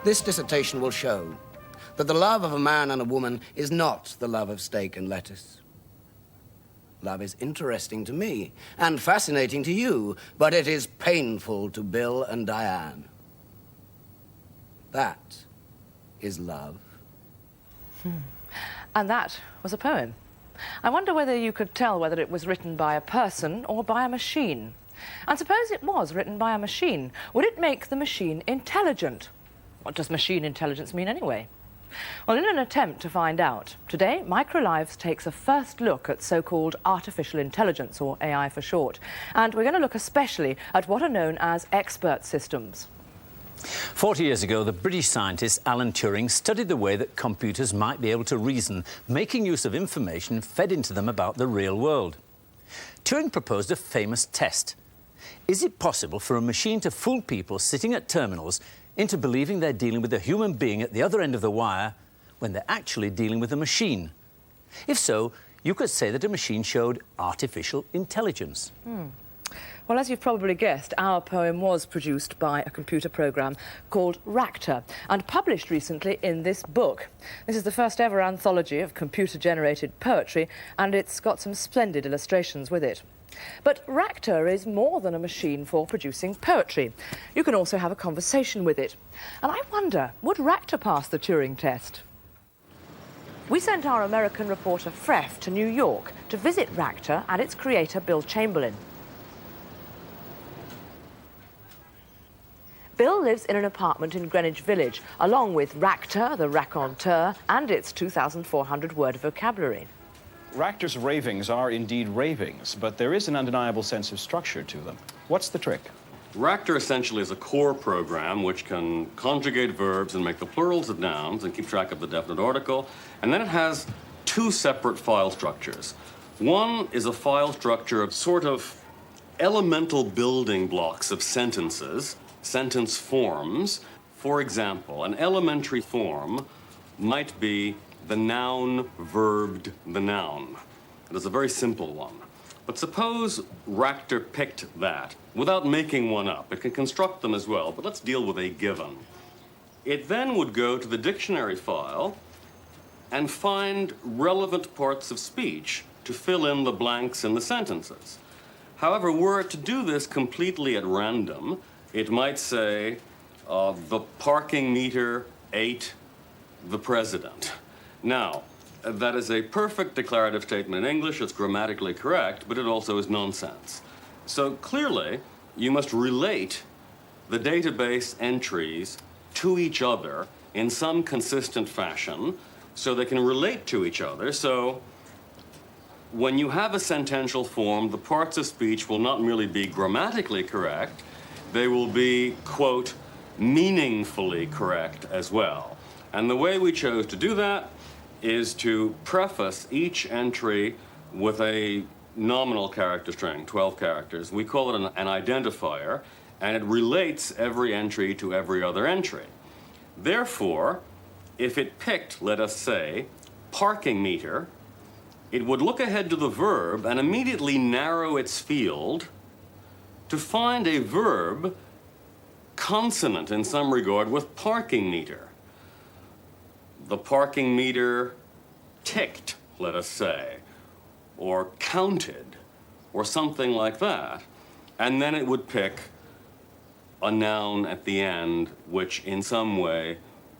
This dissertation will show that the love of a man and a woman is not the love of steak and lettuce. Love is interesting to me and fascinating to you, but it is painful to Bill and Diane. That is love. And that was a poem. I wonder whether you could tell whether it was written by a person or by a machine. And suppose it was written by a machine. Would it make the machine intelligent? What does machine intelligence mean anyway? Well, in an attempt to find out, today MicroLives takes a first look at so-called artificial intelligence, or AI for short. And we're going to look especially at what are known as expert systems. 40 years ago, the British scientist Alan Turing studied the way that computers might be able to reason, making use of information fed into them about the real world. Turing proposed a famous test. Is it possible for a machine to fool people sitting at terminals into believing they're dealing with a human being at the other end of the wire when they're actually dealing with a machine? If so, you could say that a machine showed artificial intelligence. Well, as you've probably guessed, our poem was produced by a computer program called Ractor and published recently in this book. This is the first ever anthology of computer-generated poetry, and it's got some splendid illustrations with it. But Ractor is more than a machine for producing poetry. You can also have a conversation with it. And I wonder, would Ractor pass the Turing test? We sent our American reporter Freff to New York to visit Ractor and its creator, Bill Chamberlain. Bill lives in an apartment in Greenwich Village, along with Ractor, the raconteur, and its 2,400-word vocabulary. Ractor's ravings are indeed ravings, but there is an undeniable sense of structure to them. What's the trick? Ractor essentially is a core program which can conjugate verbs and make the plurals of nouns and keep track of the definite article. And then it has two separate file structures. One is a file structure of sort of elemental building blocks of sentences, sentence forms. For example, an elementary form might be the noun verbed the noun. It is a very simple one. But suppose Ractor picked that without making one up. It can construct them as well, but let's deal with a given. It then would go to the dictionary file and find relevant parts of speech to fill in the blanks in the sentences. However, were it to do this completely at random, it might say, the parking meter ate the president. Now, that is a perfect declarative statement in English. It's grammatically correct, but it also is nonsense. So clearly, you must relate the database entries to each other in some consistent fashion so they can relate to each other. So when you have a sentential form, the parts of speech will not merely be grammatically correct, they will be, quote, meaningfully correct as well. And the way we chose to do that is to preface each entry with a nominal character string, 12 characters. We call it an identifier, and it relates every entry to every other entry. Therefore, if it picked, let us say, parking meter, it would look ahead to the verb and immediately narrow its field to find a verb consonant in some regard with parking meter. The parking meter ticked, let us say, or counted, or something like that. And then it would pick a noun at the end, which in some way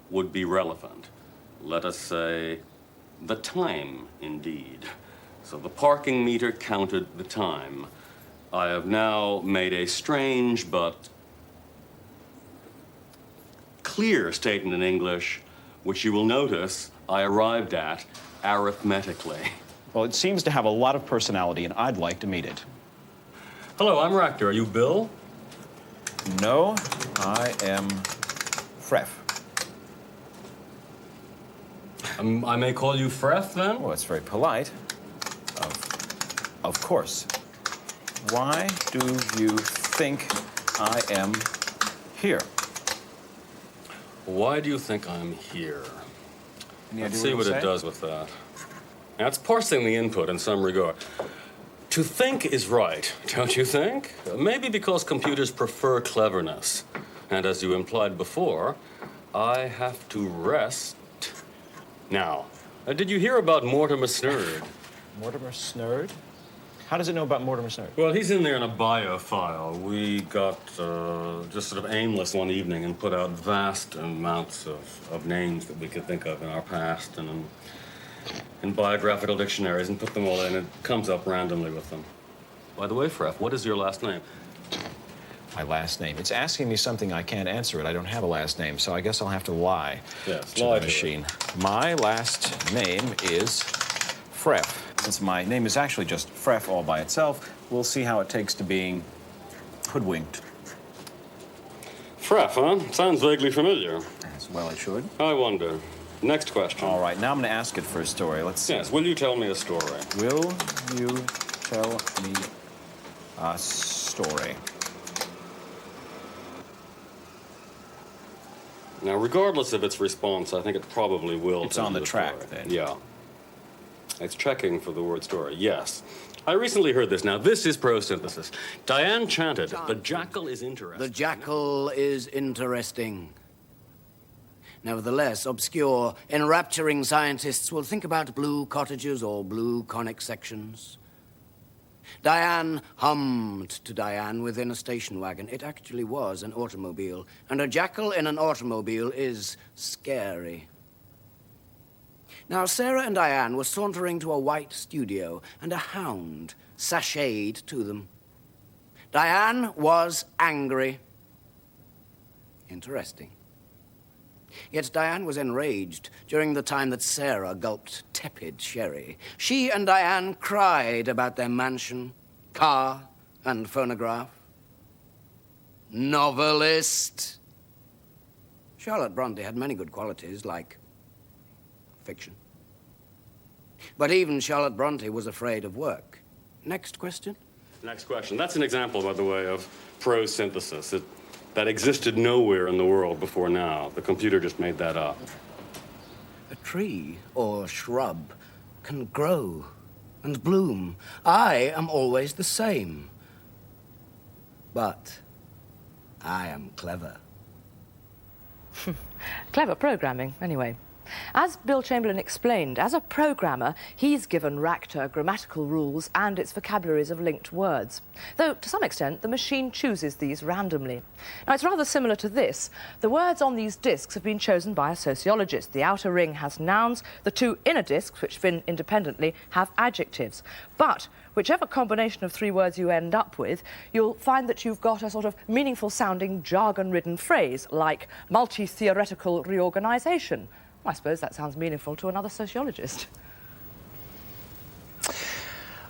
would be relevant. Let us say, the time, indeed. So the parking meter counted the time. I have now made a strange but clear statement in English, which you will notice I arrived at arithmetically. Well, it seems to have a lot of personality, and I'd like to meet it. Hello, I'm Ractor. Are you Bill? No, I am Freff. I may call you Freff, then? Well, it's very polite. Of course. Why do you think I am here? Why do you think I'm here? Let's see what it does with that. Now, it's parsing the input in some regard. To think is right, don't you think? Maybe because computers prefer cleverness. And as you implied before, I have to rest. Now, did you hear about Mortimer Snurd? Mortimer Snurd? How does it know about Mortimer Snurd? Well, he's in there in a bio file. We got just sort of aimless one evening and put out vast amounts of names that we could think of in our past and in biographical dictionaries and put them all in. It comes up randomly with them. By the way, Freff, what is your last name? My last name. It's asking me something I can't answer it. I don't have a last name, so I guess I'll have to lie to the machine. My last name is Freff. Since my name is actually just Freff all by itself, we'll see how it takes to being hoodwinked. Freff, huh? Sounds vaguely familiar. As well it should. I wonder. Next question. All right, now I'm going to ask it for a story. Let's see. Yes, will you tell me a story? Will you tell me a story? Now, regardless of its response, I think it probably will. It's on the track, story. then. Yeah. It's checking for the word story. Yes. I recently heard this. Now, this is prosynthesis. Diane chanted, "The jackal is interesting." The jackal is interesting. Nevertheless, obscure, enrapturing scientists will think about blue cottages or blue conic sections. Diane hummed to Diane within a station wagon. It actually was an automobile, and a jackal in an automobile is scary. Now, Sarah and Diane were sauntering to a white studio, and a hound sashayed to them. Diane was angry. Interesting. Yet Diane was enraged during the time that Sarah gulped tepid sherry. She and Diane cried about their mansion, car, and phonograph. Novelist. Charlotte Bronte had many good qualities, like fiction. But even Charlotte Bronte was afraid of work. Next question? Next question. That's an example, by the way, of prosynthesis. That existed nowhere in the world before now. The computer just made that up. A tree or shrub can grow and bloom. I am always the same. But I am clever. Clever programming, anyway. As Bill Chamberlain explained, as a programmer, he's given Racter grammatical rules and its vocabularies of linked words. Though, to some extent, the machine chooses these randomly. Now, it's rather similar to this. The words on these discs have been chosen by a sociologist. The outer ring has nouns. The two inner discs, which spin independently, have adjectives. But whichever combination of three words you end up with, you'll find that you've got a sort of meaningful-sounding, jargon-ridden phrase, like multi-theoretical reorganisation. I suppose that sounds meaningful to another sociologist.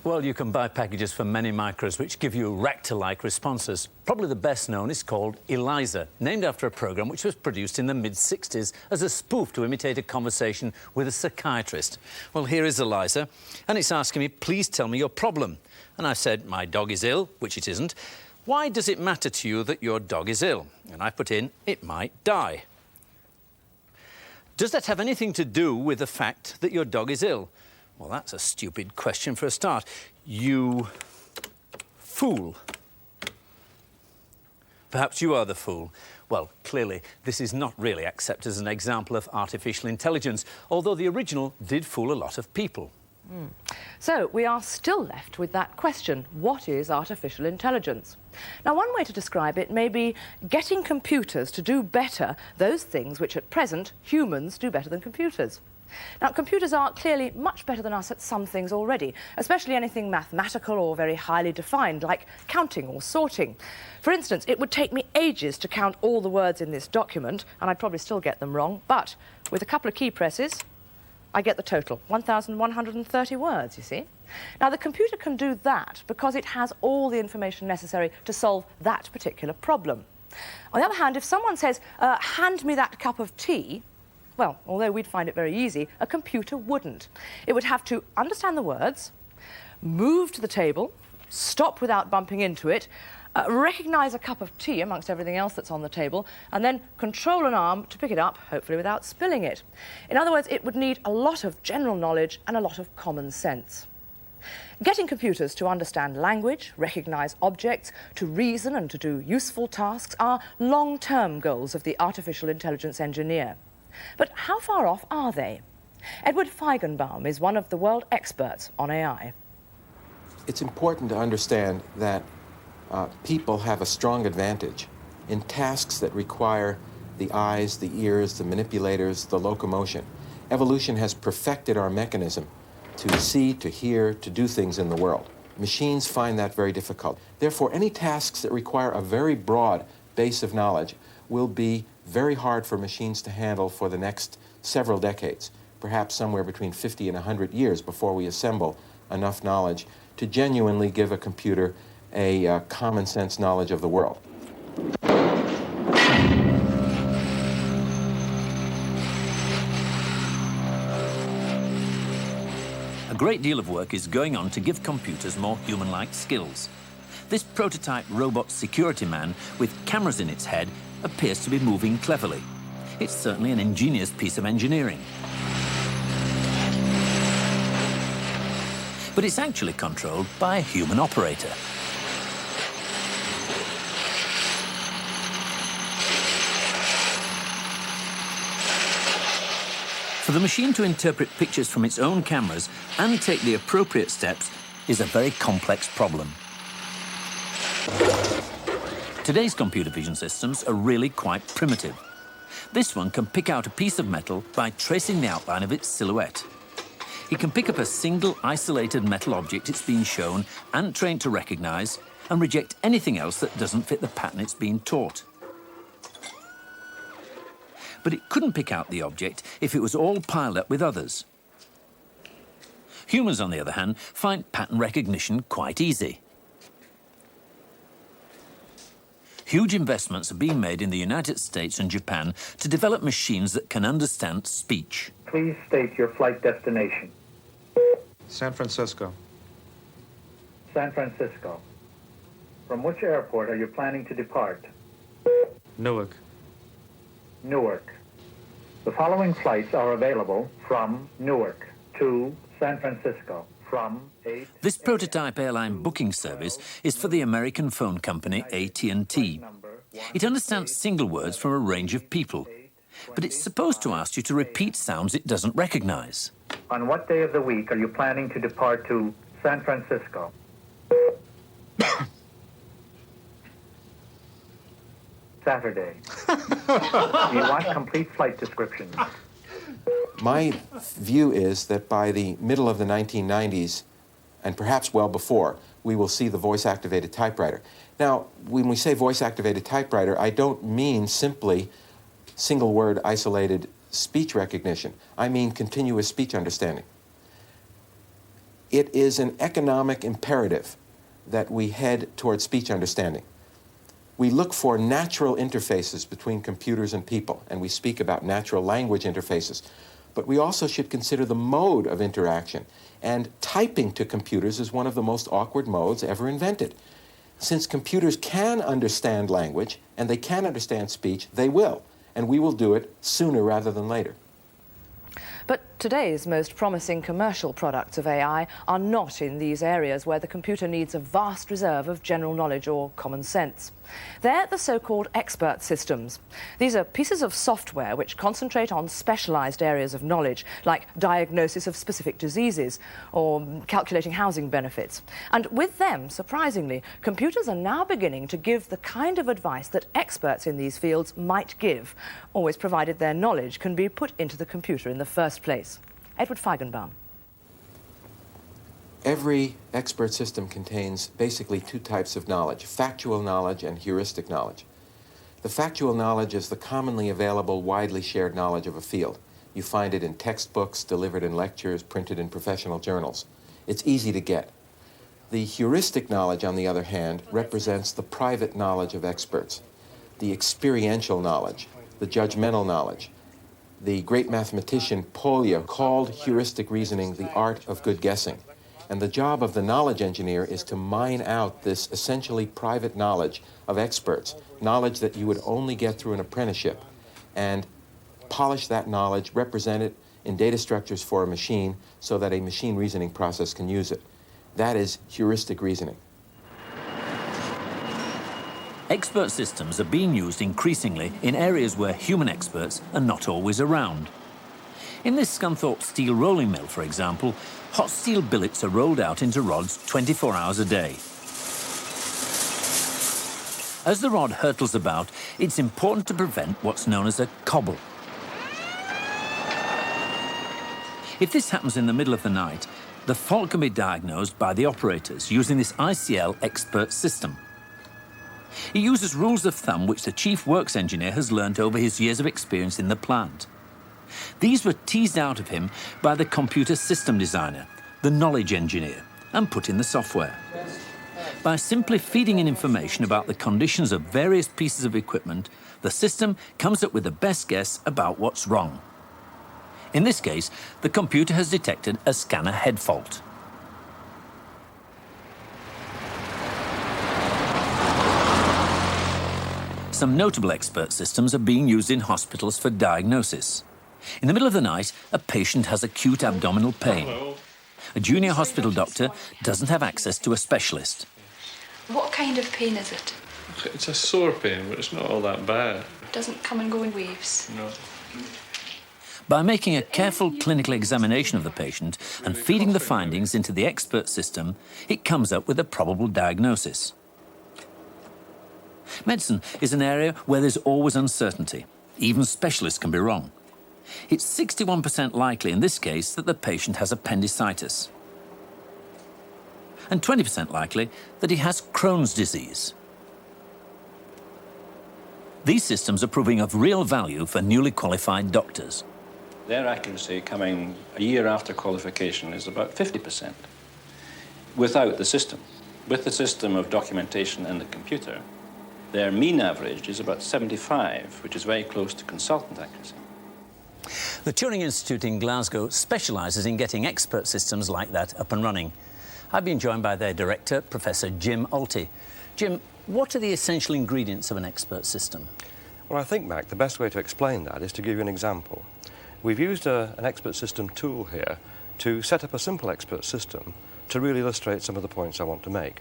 Well, you can buy packages from many micros which give you Racter-like responses. Probably the best known is called ELIZA, named after a programme which was produced in the mid-60s as a spoof to imitate a conversation with a psychiatrist. Well, here is ELIZA, and it's asking me, please tell me your problem. And I said, my dog is ill, which it isn't. Why does it matter to you that your dog is ill? And I put in, it might die. Does that have anything to do with the fact that your dog is ill? Well, that's a stupid question for a start. You fool. Perhaps you are the fool. Well, clearly, this is not really accepted as an example of artificial intelligence, although the original did fool a lot of people. So we are still left with that question, what is artificial intelligence? Now, one way to describe it may be getting computers to do better those things which at present humans do better than computers. Now, computers are clearly much better than us at some things already, especially anything mathematical or very highly defined, like counting or sorting. For instance, it would take me ages to count all the words in this document, and I'd probably still get them wrong, but with a couple of key presses, I get the total, 1,130 words, you see. Now, the computer can do that because it has all the information necessary to solve that particular problem. On the other hand, if someone says, hand me that cup of tea, well, although we'd find it very easy, a computer wouldn't. It would have to understand the words, move to the table, stop without bumping into it, recognise a cup of tea amongst everything else that's on the table, and then control an arm to pick it up, hopefully without spilling it. In other words, it would need a lot of general knowledge and a lot of common sense. Getting computers to understand language, recognise objects, to reason and to do useful tasks are long-term goals of the artificial intelligence engineer. But how far off are they? Edward Feigenbaum is one of the world experts on AI. It's important to understand that people have a strong advantage in tasks that require the eyes, the ears, the manipulators, the locomotion. Evolution has perfected our mechanism to see, to hear, to do things in the world. Machines find that very difficult. Therefore, any tasks that require a very broad base of knowledge will be very hard for machines to handle for the next several decades, perhaps somewhere between 50 and 100 years before we assemble enough knowledge to genuinely give a computer a common sense knowledge of the world. A great deal of work is going on to give computers more human-like skills. This prototype robot security man with cameras in its head appears to be moving cleverly. It's certainly an ingenious piece of engineering. But it's actually controlled by a human operator. For the machine to interpret pictures from its own cameras and take the appropriate steps is a very complex problem. Today's computer vision systems are really quite primitive. This one can pick out a piece of metal by tracing the outline of its silhouette. It can pick up a single isolated metal object it's been shown and trained to recognize and reject anything else that doesn't fit the pattern it's been taught. But it couldn't pick out the object if it was all piled up with others. Humans, on the other hand, find pattern recognition quite easy. Huge investments are being made in the United States and Japan to develop machines that can understand speech. Please state your flight destination. San Francisco. San Francisco. From which airport are you planning to depart? Newark. Newark. The following flights are available from Newark to San Francisco from 8. This prototype airline booking service is for the American phone company AT&T. It understands single words from a range of people, but it's supposed to ask you to repeat sounds it doesn't recognize. On what day of the week are you planning to depart to San Francisco? Saturday. Do you want complete flight descriptions? My view is that by the middle of the 1990s, and perhaps well before, we will see the voice-activated typewriter. Now, when we say voice-activated typewriter, I don't mean simply single-word isolated speech recognition. I mean continuous speech understanding. It is an economic imperative that we head toward speech understanding. We look for natural interfaces between computers and people, and we speak about natural language interfaces. But we also should consider the mode of interaction. And typing to computers is one of the most awkward modes ever invented. Since computers can understand language and they can understand speech, they will. And we will do it sooner rather than later. But today's most promising commercial products of AI are not in these areas where the computer needs a vast reserve of general knowledge or common sense. They're the so-called expert systems. These are pieces of software which concentrate on specialized areas of knowledge, like diagnosis of specific diseases or calculating housing benefits. And with them, surprisingly, computers are now beginning to give the kind of advice that experts in these fields might give, always provided their knowledge can be put into the computer in the first place. Edward Feigenbaum. Every expert system contains basically two types of knowledge, factual knowledge and heuristic knowledge. The factual knowledge is the commonly available, widely shared knowledge of a field. You find it in textbooks, delivered in lectures, printed in professional journals. It's easy to get. The heuristic knowledge, on the other hand, represents the private knowledge of experts, the experiential knowledge, the judgmental knowledge. The great mathematician Polya called heuristic reasoning the art of good guessing. And the job of the knowledge engineer is to mine out this essentially private knowledge of experts, knowledge that you would only get through an apprenticeship, and polish that knowledge, represent it in data structures for a machine so that a machine reasoning process can use it. That is heuristic reasoning. Expert systems are being used increasingly in areas where human experts are not always around. In this Scunthorpe steel rolling mill, for example, hot steel billets are rolled out into rods 24 hours a day. As the rod hurtles about, it's important to prevent what's known as a cobble. If this happens in the middle of the night, the fault can be diagnosed by the operators using this ICL expert system. It uses rules of thumb which the chief works engineer has learnt over his years of experience in the plant. These were teased out of him by the computer system designer, the knowledge engineer, and put in the software. By simply feeding in information about the conditions of various pieces of equipment, the system comes up with the best guess about what's wrong. In this case, the computer has detected a scanner head fault. Some notable expert systems are being used in hospitals for diagnosis. In the middle of the night, a patient has acute abdominal pain. A junior hospital doctor doesn't have access to a specialist. What kind of pain is it? It's a sore pain, but it's not all that bad. It doesn't come and go in waves. No. By making a careful clinical examination of the patient and feeding the findings into the expert system, it comes up with a probable diagnosis. Medicine is an area where there's always uncertainty. Even specialists can be wrong. It's 61% likely in this case that the patient has appendicitis, and 20% likely that he has Crohn's disease. These systems are proving of real value for newly qualified doctors. Their accuracy coming a year after qualification is about 50% without the system. With the system of documentation in the computer, their mean average is about 75, which is very close to consultant accuracy. The Turing Institute in Glasgow specialises in getting expert systems like that up and running. I've been joined by their director, Professor Jim Alty. Jim, what are the essential ingredients of an expert system? Well, I think, Mac, the best way to explain that is to give you an example. We've used an expert system tool here to set up a simple expert system to really illustrate some of the points I want to make.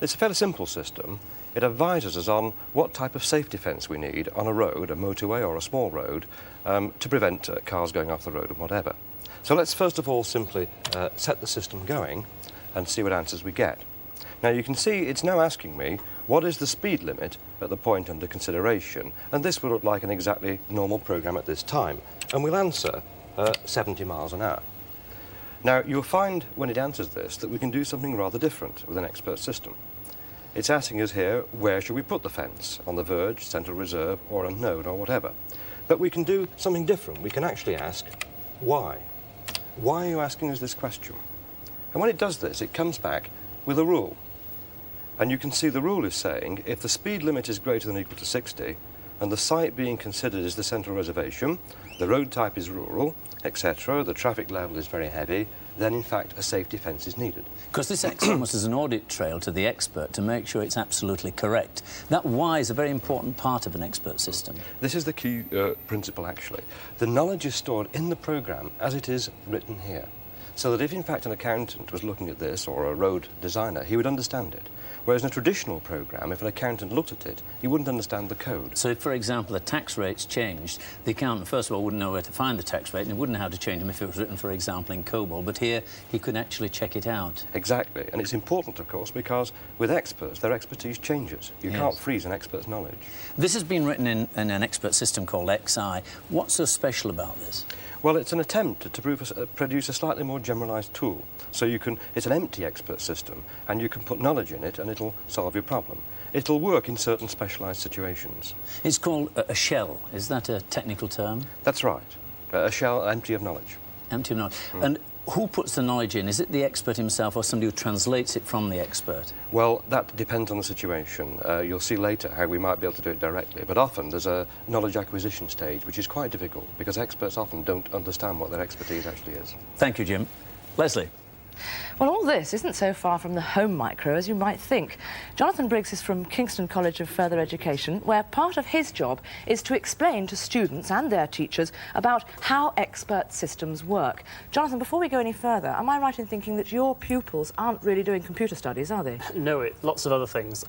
It's a fairly simple system. It advises us on what type of safety fence we need on a road, a motorway or a small road, to prevent cars going off the road and whatever. So let's first of all simply set the system going and see what answers we get. Now you can see it's now asking me what is the speed limit at the point under consideration, and this will look like an exactly normal program at this time, and we'll answer 70 miles an hour. Now you'll find when it answers this that we can do something rather different with an expert system. It's asking us here, where should we put the fence? On the verge, central reserve, or a node, or whatever. But we can do something different. We can actually ask, why? Why are you asking us this question? And when it does this, it comes back with a rule. And you can see the rule is saying, if the speed limit is greater than or equal to 60, and the site being considered is the central reservation, the road type is rural, etc., the traffic level is very heavy, then in fact a safety fence is needed. Because this acts almost as an audit trail to the expert to make sure it's absolutely correct. That why is a very important part of an expert system. This is the key principle, actually. The knowledge is stored in the program as it is written here. So that if in fact an accountant was looking at this, or a road designer, he would understand it. Whereas in a traditional program, if an accountant looked at it, he wouldn't understand the code. So if, for example, the tax rates changed, the accountant, first of all, wouldn't know where to find the tax rate, and he wouldn't know how to change them if it was written, for example, in COBOL, but here he could actually check it out. Exactly, and it's important, of course, because with experts, their expertise changes. You Yes. can't freeze an expert's knowledge. This has been written in an expert system called XI. What's so special about this? Well, it's an attempt to produce a slightly more generalised tool. So it's an empty expert system, and you can put knowledge in it, and it'll solve your problem. It'll work in certain specialised situations. It's called a shell. Is that a technical term? That's right. A shell empty of knowledge. Empty of knowledge. And who puts the knowledge in? Is it the expert himself or somebody who translates it from the expert? Well, that depends on the situation. You'll see later how we might be able to do it directly, but often there's a knowledge acquisition stage, which is quite difficult, because experts often don't understand what their expertise actually is. Thank you, Jim. Lesley? Well, all this isn't so far from the home micro as you might think. Jonathan Briggs is from Kingston College of Further Education, where part of his job is to explain to students and their teachers about how expert systems work. Jonathan, before we go any further, am I right in thinking that your pupils aren't really doing computer studies, are they? No, lots of other things.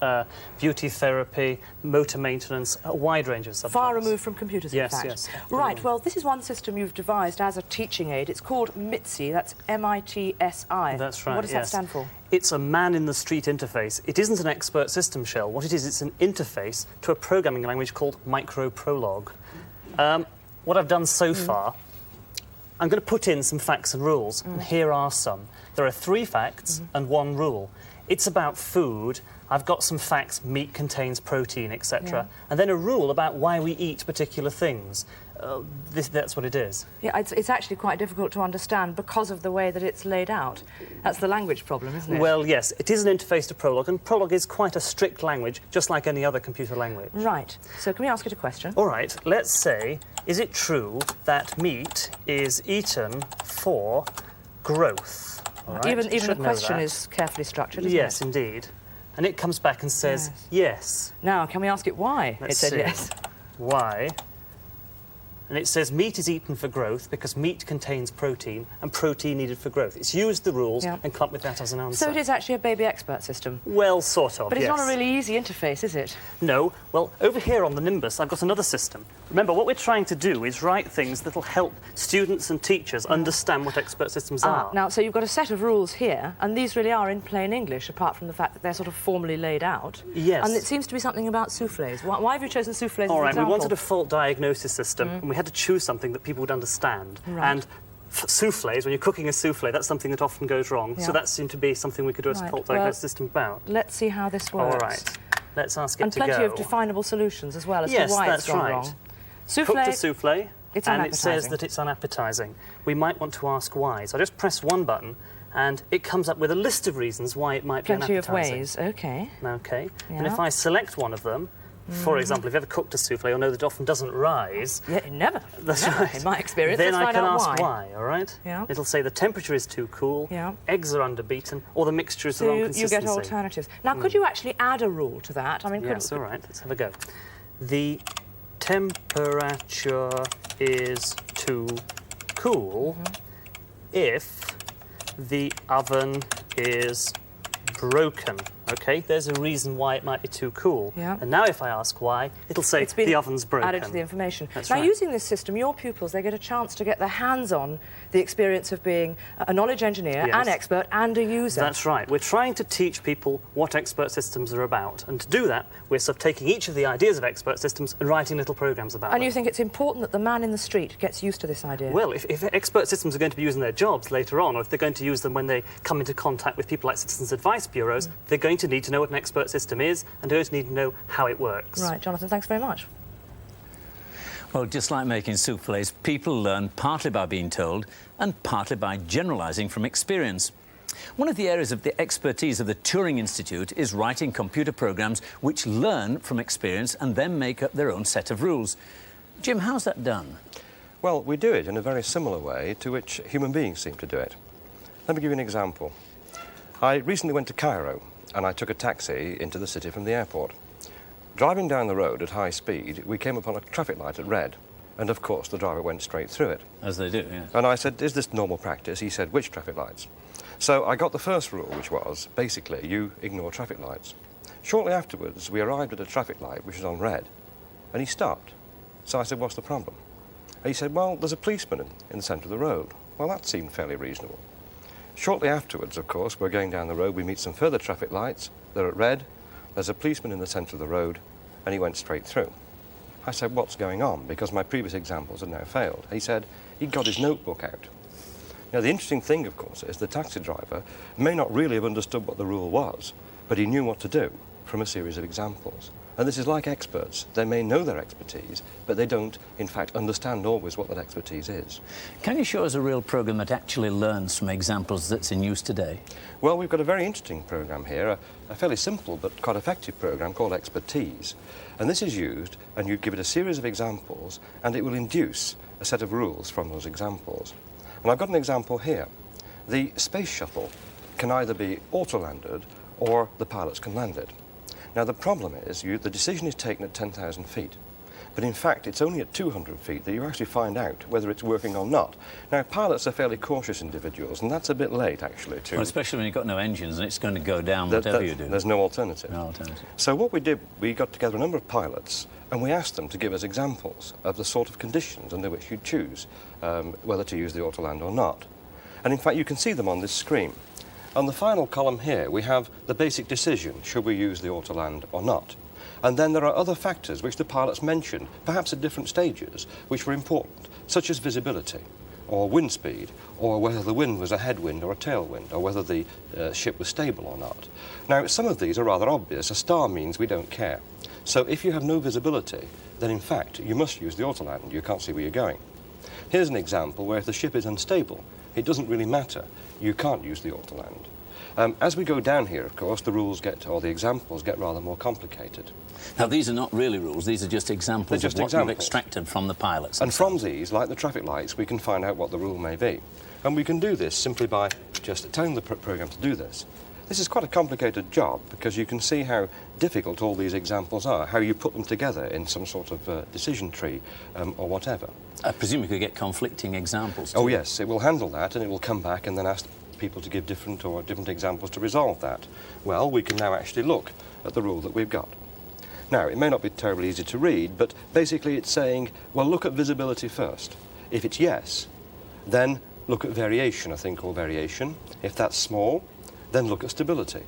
Beauty therapy, motor maintenance, a wide range of subjects. Far removed from computers, in yes, fact. Yes. Right, well, this is one system you've devised as a teaching aid. It's called MITSI, that's M-I-T-S-I. That's right, What does that stand for? It's a man-in-the-street interface. It isn't an expert system shell. What it is, it's an interface to a programming language called microprolog. What I've done so far, I'm going to put in some facts and rules, and here are some. There are 3 facts and 1 rule. It's about food. I've got some facts, meat contains protein, etc. And then a rule about why we eat particular things. That's what it is. Yeah, it's actually quite difficult to understand because of the way that it's laid out. That's the language problem, isn't it? Well, yes, it is an interface to Prolog, and Prolog is quite a strict language, just like any other computer language. Right. So can we ask it a question? All right. Let's say, is it true that meat is eaten for growth? All right? Even the question is carefully structured, isn't it? Yes, indeed. And it comes back and says yes. Now, can we ask it why it said yes? Why? And it says meat is eaten for growth because meat contains protein and protein needed for growth. It's used the rules and come up with that as an answer. So it is actually a baby expert system? Well, sort of, But it's not a really easy interface, is it? No. Well, over here on the Nimbus, I've got another system. Remember, what we're trying to do is write things that'll help students and teachers understand what expert systems are. Now, so you've got a set of rules here, and these really are in plain English, apart from the fact that they're sort of formally laid out. Yes. And it seems to be something about soufflés. Why have you chosen soufflés as All an right, example? we wanted a fault diagnosis system, and we had to choose something that people would understand. Right. And soufflés, when you're cooking a soufflé, that's something that often goes wrong. So that seemed to be something we could do a fault diagnosis system about. Let's see how this works. All right, let's ask it and to go. plenty of definable solutions as well as yes, to why that's it's gone right. wrong. Soufflé, Cooked a soufflé, it's and it unappetizing. says that it's unappetizing. We might want to ask why. So I just press one button, and it comes up with a list of reasons why it might be unappetizing. Plenty of ways, OK. OK. Yeah. And if I select one of them, for example, if you've ever cooked a soufflé, you'll know that it often doesn't rise. Yeah, never. That's never, right. In my experience, then let's I can find out ask why, all right? Yeah. It'll say the temperature is too cool, eggs are underbeaten, or the mixture is the wrong consistency. You get alternatives. Now, could you actually add a rule to that? I mean, yes, all right. Let's have a go. The temperature is too cool if the oven is broken. OK, there's a reason why it might be too cool. Yeah. And now if I ask why, it'll say the oven's broken. Added to the information. That's now, right. using this system, your pupils, they get a chance to get their hands on the experience of being a knowledge engineer, an expert, and a user. That's right. We're trying to teach people what expert systems are about. And to do that, we're sort of taking each of the ideas of expert systems and writing little programs about them. And you think it's important that the man in the street gets used to this idea? Well, if expert systems are going to be used in their jobs later on, or if they're going to use them when they come into contact with people like citizens' advice bureaus, they're going to need to know what an expert system is, and they're going to need to know how it works. Right, Jonathan, thanks very much. Well, just like making soufflés, people learn partly by being told and partly by generalising from experience. One of the areas of the expertise of the Turing Institute is writing computer programs which learn from experience and then make up their own set of rules. Jim, how's that done? Well, we do it in a very similar way to which human beings seem to do it. Let me give you an example. I recently went to Cairo, and I took a taxi into the city from the airport. Driving down the road at high speed, we came upon a traffic light at red, and of course the driver went straight through it. As they do, yes. And I said, is this normal practice? He said, which traffic lights? So I got the first rule, which was, basically, you ignore traffic lights. Shortly afterwards, we arrived at a traffic light which was on red, and he stopped. So I said, what's the problem? And he said, well, there's a policeman in the centre of the road. Well, that seemed fairly reasonable. Shortly afterwards, of course, we're going down the road, we meet some further traffic lights, they're at red, there's a policeman in the centre of the road, and he went straight through. I said, what's going on? Because my previous examples had now failed. He said he'd got his notebook out. Now, the interesting thing, of course, is the taxi driver may not really have understood what the rule was, but he knew what to do from a series of examples. And this is like experts. They may know their expertise, but they don't, in fact, understand always what that expertise is. Can you show us a real program that actually learns from examples that's in use today? Well, we've got a very interesting program here, a fairly simple but quite effective program called Expertise. And this is used, and you give it a series of examples, and it will induce a set of rules from those examples. And I've got an example here. The space shuttle can either be auto-landed or the pilots can land it. Now, the problem is the decision is taken at 10,000 feet. But in fact, it's only at 200 feet that you actually find out whether it's working or not. Now, pilots are fairly cautious individuals, and that's a bit late, actually, too. Well, especially when you've got no engines and it's going to go down whatever you do. There's no alternative. No alternative. So what we did, we got together a number of pilots, and we asked them to give us examples of the sort of conditions under which you'd choose whether to use the autoland or not. And in fact, you can see them on this screen. On the final column here, we have the basic decision, should we use the autoland or not? And then there are other factors which the pilots mentioned, perhaps at different stages, which were important, such as visibility, or wind speed, or whether the wind was a headwind or a tailwind, or whether the ship was stable or not. Now, some of these are rather obvious. A star means we don't care. So if you have no visibility, then in fact, you must use the autoland. You can't see where you're going. Here's an example where if the ship is unstable, it doesn't really matter. You can't use the autoland. As we go down here, of course, the rules or the examples get rather more complicated. Now, these are not really rules, these are just examples of what you've extracted from the pilots. And from these, like the traffic lights, we can find out what the rule may be. And we can do this simply by just telling the program to do this. This is quite a complicated job because you can see how difficult all these examples are, how you put them together in some sort of decision tree or whatever. I presume you could get conflicting examples too. Oh yes, it will handle that and it will come back and then ask people to give different examples to resolve that. Well, we can now actually look at the rule that we've got. Now, it may not be terribly easy to read, but basically it's saying, well, look at visibility first. If it's yes, then look at variation, a thing called variation. If that's small, then look at stability.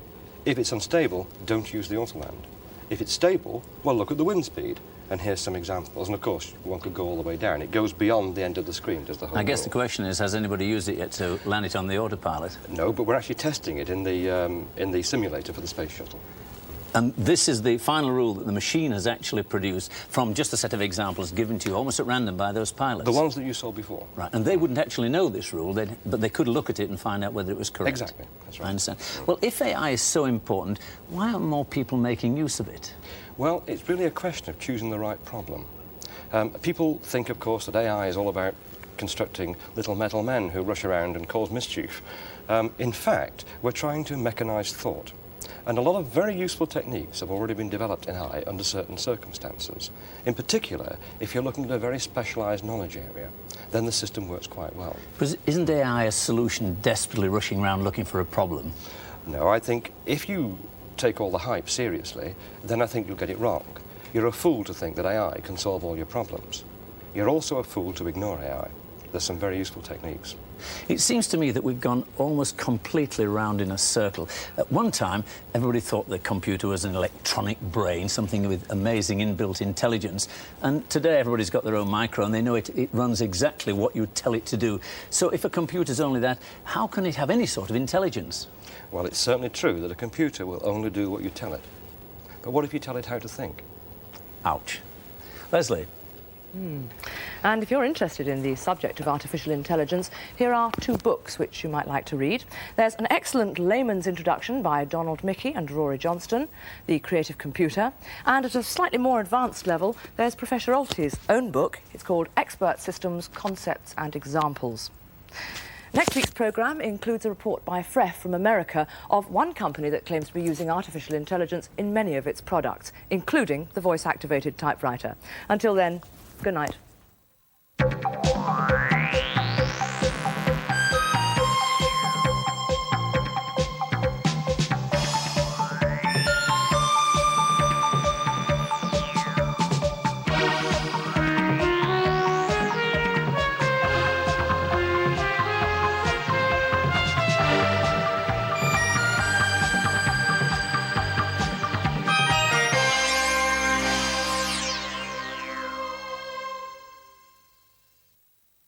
If it's unstable, don't use the autoland. If it's stable, well, look at the wind speed. And here's some examples. And of course, one could go all the way down. It goes beyond the end of the screen, does the whole I guess rule. the question is, has anybody used it yet to land it on the autopilot? No, but we're actually testing it in the simulator for the space shuttle. And this is the final rule that the machine has actually produced from just a set of examples given to you almost at random by those pilots. The ones that you saw before. Right, and they wouldn't actually know this rule, but they could look at it and find out whether it was correct. Exactly, that's right. I understand. Well, if AI is so important, why aren't more people making use of it? Well, it's really a question of choosing the right problem. People think, of course, that AI is all about constructing little metal men who rush around and cause mischief. In fact, we're trying to mechanize thought. And a lot of very useful techniques have already been developed in AI under certain circumstances. In particular, if you're looking at a very specialized knowledge area, then the system works quite well. But isn't AI a solution desperately rushing around looking for a problem? No, I think if you take all the hype seriously, then I think you'll get it wrong. You're a fool to think that AI can solve all your problems. You're also a fool to ignore AI. There's some very useful techniques. It seems to me that we've gone almost completely round in a circle. At one time, everybody thought the computer was an electronic brain, something with amazing inbuilt intelligence. And today, everybody's got their own micro, and they know it runs exactly what you tell it to do. So if a computer's only that, how can it have any sort of intelligence? Well, it's certainly true that a computer will only do what you tell it. But what if you tell it how to think? Ouch. Lesley? And if you're interested in the subject of artificial intelligence, here are two books which you might like to read. There's an excellent layman's introduction by Donald Mickey and Rory Johnston, The Creative Computer, and at a slightly more advanced level, there's Professor Olty's own book. It's called Expert Systems, Concepts and Examples. Next week's programme includes a report by Freff from America of one company that claims to be using artificial intelligence in many of its products, including the voice-activated typewriter. Until then, good night.